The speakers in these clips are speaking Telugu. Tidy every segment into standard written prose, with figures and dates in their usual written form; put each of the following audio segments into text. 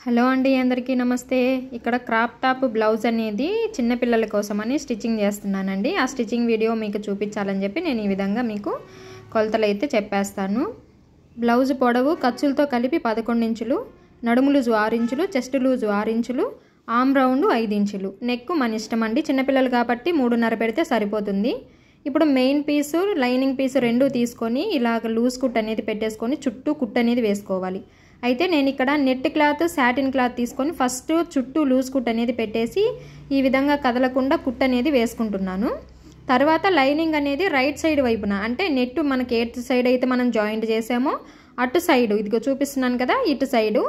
హలో అండి, అందరికీ నమస్తే. ఇక్కడ క్రాప్ టాప్ బ్లౌజ్ అనేది చిన్న పిల్లల కోసమని స్టిచ్చింగ్ చేస్తున్నానండి. ఆ స్టిచ్చింగ్ వీడియో మీకు చూపించాలని చెప్పి నేను ఈ విధంగా మీకు కొలతలు అయితే చెప్పేస్తాను. బ్లౌజ్ పొడవు ఖర్చులతో కలిపి 11 ఇంచులు, నడుము లూజు 6 ఇంచులు, చెస్ట్ లూజు 6 ఇంచులు, ఆమ్ రౌండ్ 5 ఇంచులు. నెక్ మన ఇష్టం అండి, చిన్నపిల్లలు కాబట్టి 3.5 పెడితే సరిపోతుంది. ఇప్పుడు మెయిన్ పీసు లైనింగ్ పీసు రెండు తీసుకొని ఇలాగ లూజ్ కుట్ అనేది పెట్టేసుకొని చుట్టూ కుట్ అనేది వేసుకోవాలి. అయితే నేను ఇక్కడ నెట్ క్లాత్, సాటిన్ క్లాత్ తీసుకొని ఫస్ట్ చుట్టూ లూజ్ కుట్ అనేది పెట్టేసి ఈ విధంగా కదలకుండా కుట్ అనేది వేసుకుంటున్నాను. తర్వాత లైనింగ్ అనేది రైట్ సైడ్ వైపున, అంటే నెట్ మనకి ఏ సైడ్ అయితే మనం జాయింట్ చేసామో అటు సైడు, ఇదిగో చూపిస్తున్నాను కదా, ఇటు సైడు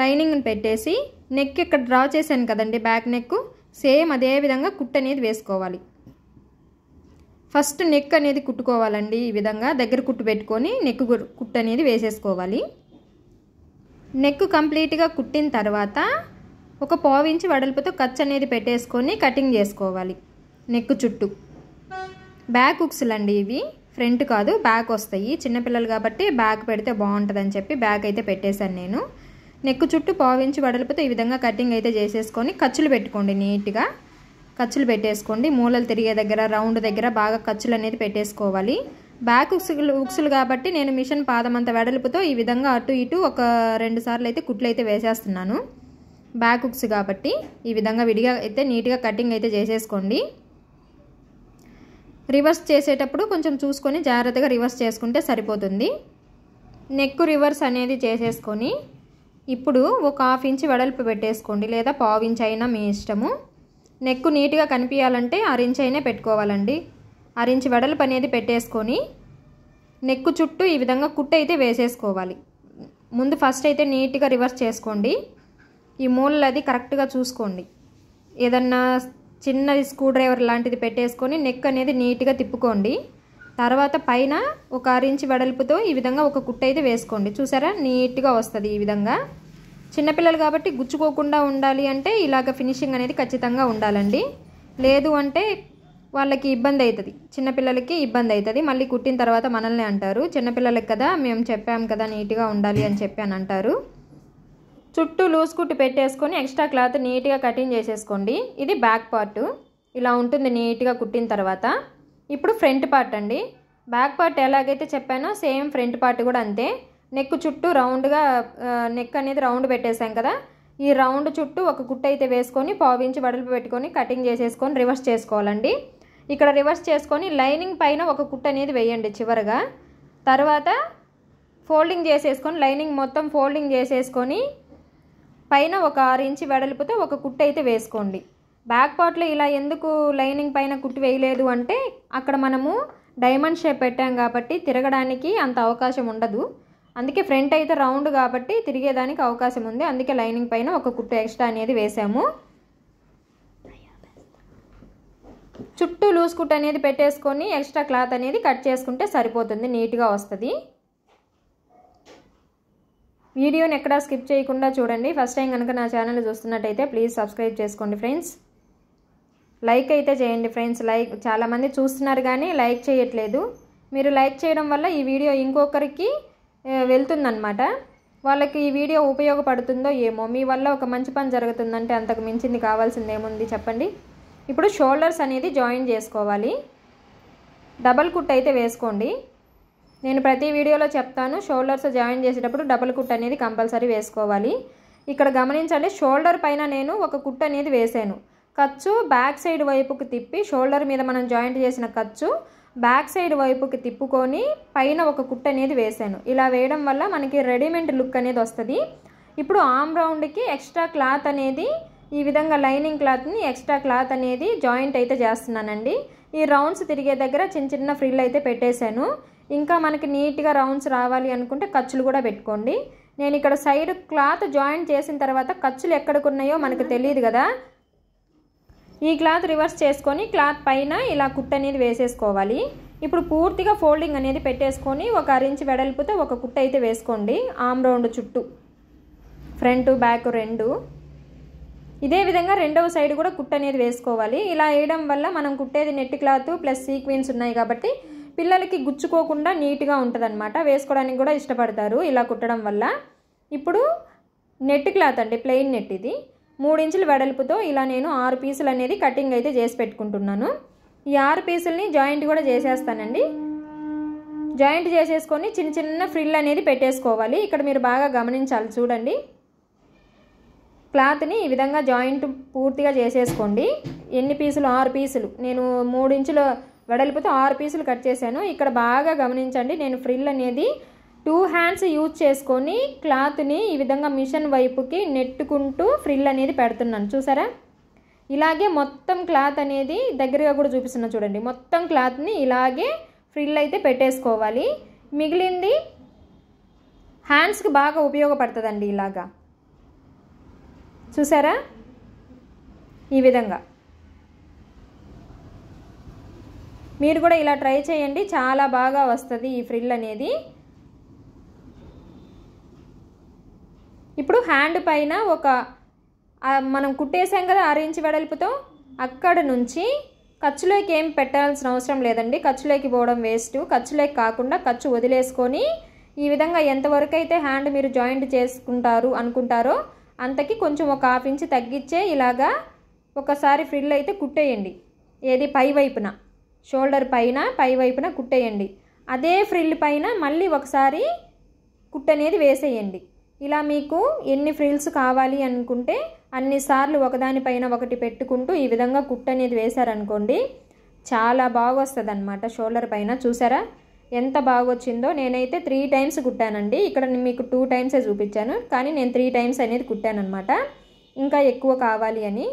లైనింగ్ని పెట్టేసి నెక్ ఇక్కడ డ్రా చేశాను కదండి, బ్యాక్ నెక్ సేమ్ అదే విధంగా కుట్ అనేది వేసుకోవాలి. ఫస్ట్ నెక్ అనేది కుట్టుకోవాలండి. ఈ విధంగా దగ్గర కుట్టు పెట్టుకొని నెక్ కుట్ అనేది వేసేసుకోవాలి. నెక్ కంప్లీట్గా కుట్టిన తర్వాత ఒక 1/4 ఇంచ్ వెడల్పుతో ఖర్చు అనేది పెట్టేసుకొని కటింగ్ చేసుకోవాలి. నెక్ చుట్టూ బ్యాక్ హుక్స్లు అండి ఇవి, ఫ్రంట్ కాదు బ్యాక్ వస్తాయి. చిన్నపిల్లలు కాబట్టి బ్యాక్ పెడితే బాగుంటుందని చెప్పి బ్యాక్ అయితే పెట్టేశాను నేను. నెక్ చుట్టూ 1/4 ఇంచ్ వెడల్పుతో ఈ విధంగా కటింగ్ అయితే చేసేసుకొని ఖర్చులు పెట్టుకోండి. నీట్గా ఖర్చులు పెట్టేసుకోండి. మూలలు తిరిగే దగ్గర, రౌండ్ దగ్గర బాగా ఖర్చులు అనేది పెట్టేసుకోవాలి. బ్యాక్ హుక్స్లు కాబట్టి నేను మిషన్ పాదమంత వెడల్పుతో ఈ విధంగా అటు ఇటు ఒక 2 సార్లు అయితే కుట్లు అయితే వేసేస్తున్నాను. బ్యాక్ హుక్స్ కాబట్టి ఈ విధంగా విడిగా అయితే నీట్గా కటింగ్ అయితే చేసేసుకోండి. రివర్స్ చేసేటప్పుడు కొంచెం చూసుకొని జాగ్రత్తగా రివర్స్ చేసుకుంటే సరిపోతుంది. నెక్ రివర్స్ అనేది చేసేసుకొని ఇప్పుడు ఒక 1/2 ఇంచ్ వెడల్పు పెట్టేసుకోండి, లేదా 1/4 ఇంచ్ అయినా మీ ఇష్టము. నెక్ నీట్గా కనిపించాలంటే 1/2 ఇంచ్ అయినా పెట్టుకోవాలండి. 1/2 ఇంచ్ వెడల్పు అనేది పెట్టేసుకొని నెక్ చుట్టూ ఈ విధంగా కుట్టు అయితే వేసేసుకోవాలి. ముందు ఫస్ట్ అయితే నీట్గా రివర్స్ చేసుకోండి. ఈ మూలలు అది కరెక్ట్గా చూసుకోండి. ఏదన్నా చిన్న స్క్రూ డ్రైవర్ లాంటిది పెట్టేసుకొని నెక్ అనేది నీట్గా తిప్పుకోండి. తర్వాత పైన ఒక 1/2 ఇంచ్ వెడల్పుతో ఈ విధంగా ఒక కుట్టు అయితే వేసుకోండి. చూసారా, నీట్గా వస్తుంది ఈ విధంగా. చిన్నపిల్లలు కాబట్టి గుచ్చుకోకుండా ఉండాలి అంటే ఇలాగ ఫినిషింగ్ అనేది ఖచ్చితంగా ఉండాలండి. లేదు అంటే వాళ్ళకి ఇబ్బంది అవుతుంది, చిన్నపిల్లలకి ఇబ్బంది అవుతుంది. మళ్ళీ కుట్టిన తర్వాత మనల్ని అంటారు, చిన్నపిల్లలకి కదా మేము చెప్పాం కదా నీట్గా ఉండాలి అని చెప్పి అని అంటారు. చుట్టూ లూజ్ కుట్టు పెట్టేసుకొని ఎక్స్ట్రా క్లాత్ నీట్గా కటింగ్ చేసేసుకోండి. ఇది బ్యాక్ పార్ట్ ఇలా ఉంటుంది నీట్గా కుట్టిన తర్వాత. ఇప్పుడు ఫ్రంట్ పార్ట్ అండి. బ్యాక్ పార్ట్ ఎలాగైతే చెప్పానో సేమ్ ఫ్రంట్ పార్ట్ కూడా అంతే. నెక్ చుట్టూ రౌండ్గా నెక్ అనేది రౌండ్ పెట్టేసాం కదా, ఈ రౌండ్ చుట్టూ ఒక కుట్టు అయితే వేసుకొని 1/4 ఇంచ్ వెడల్పు పెట్టుకొని కటింగ్ చేసేసుకొని రివర్స్ చేసుకోవాలండి. ఇక్కడ రివర్స్ చేసుకొని లైనింగ్ పైన ఒక కుట్టు అనేది వేయండి చివరగా. తర్వాత ఫోల్డింగ్ చేసేసుకొని లైనింగ్ మొత్తం ఫోల్డింగ్ చేసేసుకొని పైన ఒక 6 ఇంచ్ వెడల్పుతో ఒక కుట్టు అయితే వేసుకోండి. బ్యాక్ పార్ట్లో ఇలా ఎందుకు లైనింగ్ పైన కుట్టు వేయలేదు అంటే అక్కడ మనము డైమండ్ షేప్ పెట్టాం కాబట్టి తిరగడానికి అంత అవకాశం ఉండదు. అందుకే ఫ్రంట్ అయితే రౌండ్ కాబట్టి తిరిగేదానికి అవకాశం ఉంది. అందుకే లైనింగ్ పైన ఒక కుట్టు ఎక్స్ట్రా అనేది వేసాము. చుట్టూ లూజ్ కుట్ అనేది పెట్టేసుకొని ఎక్స్ట్రా క్లాత్ అనేది కట్ చేసుకుంటే సరిపోతుంది, నీట్గా వస్తుంది. వీడియోని ఎక్కడా స్కిప్ చేయకుండా చూడండి. ఫస్ట్ టైం కనుక నా ఛానల్ చూస్తున్నట్టయితే ప్లీజ్ సబ్స్క్రైబ్ చేసుకోండి ఫ్రెండ్స్. లైక్ అయితే చేయండి ఫ్రెండ్స్. లైక్ చాలామంది చూస్తున్నారు కానీ లైక్ చేయట్లేదు. మీరు లైక్ చేయడం వల్ల ఈ వీడియో ఇంకొకరికి వెళ్తుందన్నమాట. వాళ్ళకి ఈ వీడియో ఉపయోగపడుతుందో ఏమో, మీ వల్ల ఒక మంచి పని జరుగుతుందంటే అంతకు మించింది కావాల్సింది ఏముంది చెప్పండి. ఇప్పుడు షోల్డర్స్ అనేది జాయిన్ చేసుకోవాలి. డబల్ కుట్ అయితే వేసుకోండి. నేను ప్రతి వీడియోలో చెప్తాను, షోల్డర్స్ జాయిన్ చేసేటప్పుడు డబల్ కుట్ అనేది కంపల్సరీ వేసుకోవాలి. ఇక్కడ గమనించండి, షోల్డర్ పైన నేను ఒక కుట్ అనేది వేసాను. ఖర్చు బ్యాక్ సైడ్ వైపుకి తిప్పి, షోల్డర్ మీద మనం జాయింట్ చేసిన ఖర్చు బ్యాక్ సైడ్ వైపుకి తిప్పుకొని పైన ఒక కుట్టు అనేది వేసాను. ఇలా వేయడం వల్ల మనకి రెడీమేడ్ లుక్ అనేది వస్తుంది. ఇప్పుడు ఆమ్ రౌండ్కి ఎక్స్ట్రా క్లాత్ అనేది ఈ విధంగా లైనింగ్ క్లాత్ని ఎక్స్ట్రా క్లాత్ అనేది జాయింట్ అయితే చేస్తున్నానండి. ఈ రౌండ్స్ తిరిగే దగ్గర చిన్న చిన్న ఫ్రిల్ అయితే పెట్టేశాను. ఇంకా మనకి నీట్గా రౌండ్స్ రావాలి అనుకుంటే ఖర్చులు కూడా పెట్టుకోండి. నేను ఇక్కడ సైడ్ క్లాత్ జాయింట్ చేసిన తర్వాత ఖర్చులు ఎక్కడికి ఉన్నాయో మనకు తెలియదు కదా, ఈ క్లాత్ రివర్స్ చేసుకొని క్లాత్ పైన ఇలా కుట్టు అనేది వేసేసుకోవాలి. ఇప్పుడు పూర్తిగా ఫోల్డింగ్ అనేది పెట్టేసుకొని ఒక 1/2 ఇంచ్ వెడల్పుతో ఒక కుట్టు అయితే వేసుకోండి ఆమ్ రౌండ్ చుట్టూ, ఫ్రంట్ బ్యాక్ రెండు. ఇదే విధంగా రెండవ సైడ్ కూడా కుట్టు అనేది వేసుకోవాలి. ఇలా వేయడం వల్ల మనం కుట్టేది నెట్ క్లాత్ ప్లస్ సీక్వెన్స్ ఉన్నాయి కాబట్టి పిల్లలకి గుచ్చుకోకుండా నీట్గా ఉంటుంది అన్నమాట. వేసుకోవడానికి కూడా ఇష్టపడతారు ఇలా కుట్టడం వల్ల. ఇప్పుడు నెట్ క్లాత్ అండి, ప్లెయిన్ నెట్. ఇది 3 ఇంచుల వెడల్పుతో ఇలా నేను 6 పీసులు అనేది కటింగ్ అయితే చేసి పెట్టుకుంటున్నాను. ఈ 6 పీసుల్ని జాయింట్ కూడా చేసేస్తానండి. జాయింట్ చేసేసుకొని చిన్న చిన్న ఫ్రిల్ అనేది పెట్టేసుకోవాలి. ఇక్కడ మీరు బాగా గమనించాలి, చూడండి. క్లాత్ని ఈ విధంగా జాయింట్ పూర్తిగా చేసేసుకోండి. ఎన్ని పీసులు? 6 పీసులు. నేను 3 ఇంచుల వెడల్పుతో 6 పీసులు కట్ చేశాను. ఇక్కడ బాగా గమనించండి, నేను ఫ్రిల్ అనేది 2 హ్యాండ్స్ యూజ్ చేసుకొని క్లాత్ని ఈ విధంగా మిషన్ వైపుకి నెట్టుకుంటూ ఫ్రిల్ అనేది పెడుతున్నాను, చూసారా. ఇలాగే మొత్తం క్లాత్ అనేది దగ్గరగా కూడా చూపిస్తున్నా చూడండి. మొత్తం క్లాత్ని ఇలాగే ఫ్రిల్ అయితే పెట్టేసుకోవాలి. మిగిలింది హ్యాండ్స్కి బాగా ఉపయోగపడుతుందండి. ఇలాగా చూసారా, ఈ విధంగా మీరు కూడా ఇలా ట్రై చేయండి, చాలా బాగా వస్తుంది ఈ ఫ్రిల్ అనేది. ఇప్పుడు హ్యాండ్ పైన మనం కుట్టేసాం కదా 6 ఇంచు వెడల్పుతో, అక్కడ నుంచి ఖర్చులోకి ఏం పెట్టాల్సిన అవసరం లేదండి. ఖర్చులోకి పోవడం వేస్ట్. ఖర్చులోకి కాకుండా ఖర్చు వదిలేసుకొని ఈ విధంగా ఎంతవరకు అయితే హ్యాండ్ మీరు జాయింట్ చేసుకుంటారు అనుకుంటారో అంతకి కొంచెం ఒక 1/2 ఇంచు తగ్గించే ఇలాగా ఒకసారి ఫ్రిల్ అయితే కుట్టేయండి. ఏది? పై వైపున, షోల్డర్ పైన పై వైపున కుట్టేయండి. అదే ఫ్రిల్ పైన మళ్ళీ ఒకసారి కుట్టు అనేది వేసేయండి. ఇలా మీకు ఎన్ని ఫ్రిల్స్ కావాలి అనుకుంటే అన్నిసార్లు ఒకదానిపైన ఒకటి పెట్టుకుంటూ ఈ విధంగా కుట్టు అనేది వేశారనుకోండి, చాలా బాగా వస్తుంది అన్నమాట. షోల్డర్ పైన చూసారా ఎంత బాగా వచ్చిందో. నేనైతే 3 టైమ్స్ కుట్టానండి. ఇక్కడ మీకు 2 టైమ్సే చూపించాను, కానీ నేను 3 టైమ్స్ అనేది కుట్టాను అనమాట, ఇంకా ఎక్కువ కావాలి అని.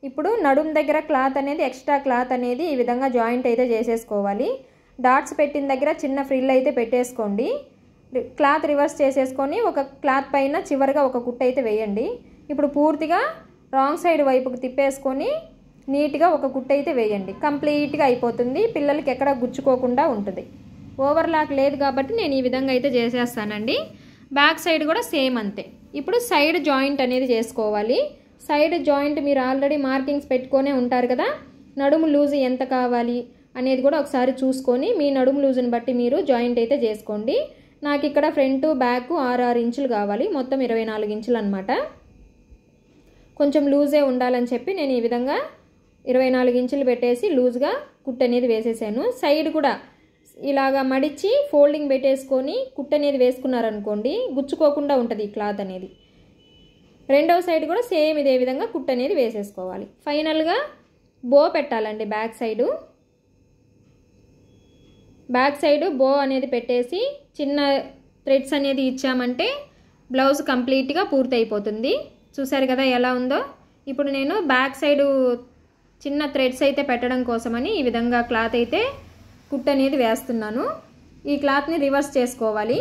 ఇప్పుడు నడుం దగ్గర క్లాత్ అనేది, ఎక్స్ట్రా క్లాత్ అనేది ఈ విధంగా జాయింట్ అయితే చేసేసుకోవాలి. డాట్స్ పెట్టిన దగ్గర చిన్న ఫ్రిల్ అయితే పెట్టేసుకోండి. క్లాత్ రివర్స్ చేసేసుకొని ఒక క్లాత్ పైన చివరిగా ఒక కుట్టు అయితే వేయండి. ఇప్పుడు పూర్తిగా రాంగ్ సైడ్ వైపుకి తిప్పేసుకొని నీట్గా ఒక కుట్టు అయితే వేయండి. కంప్లీట్గా అయిపోతుంది, పిల్లలకి ఎక్కడ గుచ్చుకోకుండా ఉంటుంది. ఓవర్లాక్ లేదు కాబట్టి నేను ఈ విధంగా అయితే చేసేస్తానండి. బ్యాక్ సైడ్ కూడా సేమ్ అంతే. ఇప్పుడు సైడ్ జాయింట్ అనేది చేసుకోవాలి. సైడ్ జాయింట్ మీరు ఆల్రెడీ మార్కింగ్స్ పెట్టుకొనే ఉంటారు కదా, నడుము లూజ్ ఎంత కావాలి అనేది కూడా ఒకసారి చూసుకొని మీ నడుము లూజ్ని బట్టి మీరు జాయింట్ అయితే చేసుకోండి. నాకు ఇక్కడ ఫ్రంట్ బ్యాక్ 6 ఇంచులు కావాలి, మొత్తం 24 ఇంచులు అనమాట. కొంచెం లూజే ఉండాలని చెప్పి నేను ఈ విధంగా 24 ఇంచులు పెట్టేసి లూజ్గా కుట్టు అనేది వేసేసాను. సైడ్ కూడా ఇలాగా మడిచి ఫోల్డింగ్ పెట్టేసుకొని కుట్టు అనేది వేసుకున్నారనుకోండి, గుచ్చుకోకుండా ఉంటుంది ఈ క్లాత్ అనేది. రెండవ సైడ్ కూడా సేమ్ ఇదే విధంగా కుట్టు అనేది వేసేసుకోవాలి. ఫైనల్గా బో పెట్టాలండి. బ్యాక్ సైడ్ బో అనేది పెట్టేసి చిన్న థ్రెడ్స్ అనేది ఇచ్చామంటే బ్లౌజ్ కంప్లీట్గా పూర్తి అయిపోతుంది. చూసారు కదా ఎలా ఉందో. ఇప్పుడు నేను బ్యాక్ సైడ్ చిన్న థ్రెడ్స్ అయితే పెట్టడం కోసమని ఈ విధంగా క్లాత్ అయితే కుట్టు అనేది వేస్తున్నాను. ఈ క్లాత్ని రివర్స్ చేసుకోవాలి.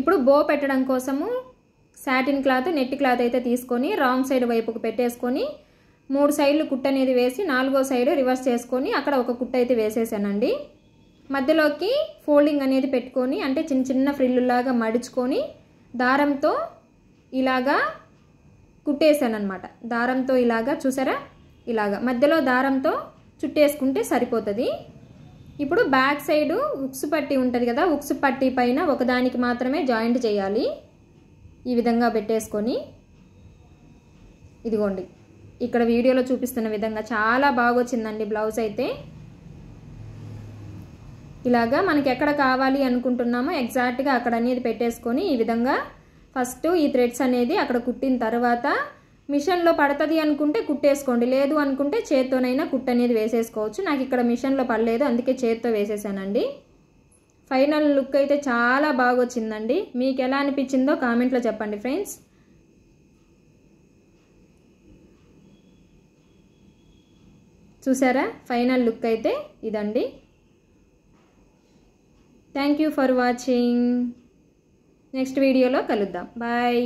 ఇప్పుడు బో పెట్టడం కోసము సాటిన్ క్లాత్, నెట్ క్లాత్ అయితే తీసుకొని రాంగ్ సైడ్ వైపుకు పెట్టేసుకొని 3 సైడ్లు కుట్టు అనేది వేసి 4వ సైడ్ రివర్స్ చేసుకొని అక్కడ ఒక కుట్టు అయితే వేసేసానండి. మధ్యలోకి ఫోల్డింగ్ అనేది పెట్టుకొని, అంటే చిన్న చిన్న ఫ్రిల్లులాగా మడుచుకొని దారంతో ఇలాగా కుట్టేసాను అనమాట. దారంతో ఇలాగా చూసారా, ఇలాగా మధ్యలో దారంతో చుట్టేసుకుంటే సరిపోతుంది. ఇప్పుడు బ్యాక్ సైడ్ ఉక్సు పట్టీ ఉంటుంది కదా, ఉక్సు పట్టీ పైన ఒకదానికి మాత్రమే జాయింట్ చేయాలి. ఈ విధంగా పెట్టేసుకొని ఇదిగోండి ఇక్కడ వీడియోలో చూపిస్తున్న విధంగా చాలా బాగా వచ్చిందండి బ్లౌజ్ అయితే. ఇలాగా మనకి ఎక్కడ కావాలి అనుకుంటున్నామో ఎగ్జాక్ట్గా అక్కడ అనేది పెట్టేసుకొని ఈ విధంగా ఫస్ట్ ఈ థ్రెడ్స్ అనేది అక్కడ కుట్టిన తర్వాత మిషన్లో పడుతుంది అనుకుంటే కుట్టేసుకోండి, లేదు అనుకుంటే చేత్తోనైనా కుట్టు అనేది వేసేసుకోవచ్చు. నాకు ఇక్కడ మిషన్లో పడలేదు, అందుకే చేత్తో వేసేసానండి. ఫైనల్ లుక్ అయితే చాలా బాగా వచ్చిందండి. మీకు ఎలా అనిపించిందో కామెంట్లో చెప్పండి ఫ్రెండ్స్. చూసారా ఫైనల్ లుక్ అయితే ఇదండి. Thank you for watching. Next వీడియోలో కలుద్దాం. బాయ్.